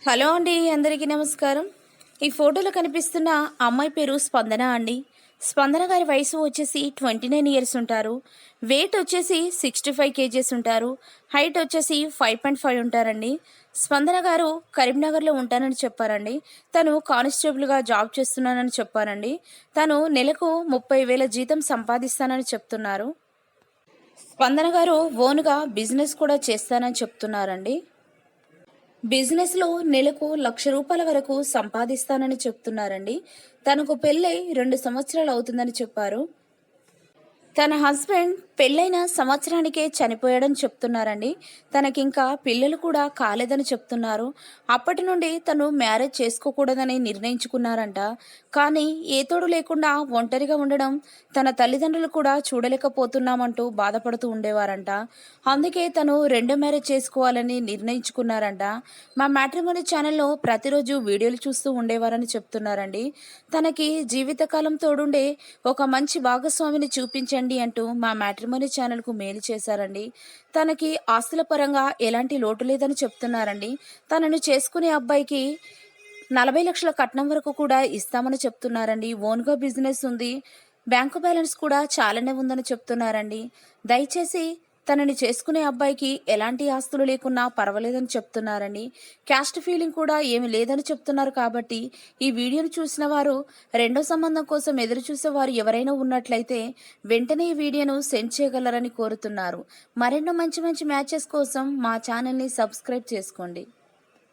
Hello అండి, అందరికీ నమస్కారం. ఈ ఫోటోలో కనిపిస్తున్న అమ్మాయి పేరు స్పందన అండి. స్పందన గారి వయసు వచ్చేసి 29 ఇయర్స్ ఉంటారు. వెయిట్ వచ్చేసి 65 కేజెస్ ఉంటారు. హైట్ వచ్చేసి 5.5 ఉంటారండి. స్పందన గారు కరీంనగర్లో ఉంటానని చెప్పారండి. తను కానిస్టేబుల్గా జాబ్ చేస్తున్నానని చెప్పారండి. తను నెలకు 30,000 జీతం సంపాదిస్తానని చెప్తున్నారు. స్పందన గారు ఓన్గా బిజినెస్ కూడా చేస్తానని చెప్తున్నారండి. బిజినెస్లో నెలకు ₹1,00,000 వరకు సంపాదిస్తానని చెప్తున్నారండి. తనకు పెళ్ళై 2 సంవత్సరాలు అవుతుందని చెప్పారు. తన హస్బెండ్ పెళ్ళైన సంవత్సరానికే చనిపోయాడని చెప్తున్నారండి. తనకింకా పిల్లలు కూడా కాలేదని చెప్తున్నారు. అప్పటి నుండి తను మ్యారేజ్ చేసుకోకూడదని నిర్ణయించుకున్నారంట. కానీ ఏ తోడు లేకుండా ఒంటరిగా ఉండడం తన తల్లిదండ్రులు కూడా చూడలేకపోతున్నామంటూ బాధపడుతూ ఉండేవారంట. అందుకే తను రెండో మ్యారేజ్ చేసుకోవాలని నిర్ణయించుకున్నారంట. మా మ్యాట్రిమోనీ ఛానల్లో ప్రతిరోజు వీడియోలు చూస్తూ ఉండేవారని చెప్తున్నారండి. తనకి జీవితకాలం తోడుండే ఒక మంచి భాగస్వామిని చూపించండి అంటూ మా మ్యాట్రిమోనీ ఛానల్కు మెయిల్ చేశారండి. తనకి ఆస్తుల పరంగా ఎలాంటి లోటు లేదని చెప్తున్నారండి. తనను చేసుకునే అబ్బాయికి 40 లక్షల కట్నం వరకు కూడా ఇస్తామని చెప్తున్నారండి. ఓన్గా బిజినెస్ ఉంది, బ్యాంకు బ్యాలెన్స్ కూడా చాలానే ఉందని చెప్తున్నారండి. దయచేసి తనని చేసుకునే అబ్బాయికి ఎలాంటి ఆస్తులు లేకున్నా పర్వాలేదని చెప్తున్నారండి. క్యాస్ట్ ఫీలింగ్ కూడా ఏమి లేదని చెప్తున్నారు. కాబట్టి ఈ వీడియోను చూసిన వారు రెండో సంబంధం కోసం ఎదురు చూసేవారు ఎవరైనా ఉన్నట్లయితే వెంటనే ఈ వీడియోను సెండ్ చేయగలరని కోరుతున్నారు. మరెన్నో మంచి మంచి మ్యాచెస్ కోసం మా ఛానల్ని సబ్స్క్రైబ్ చేసుకోండి.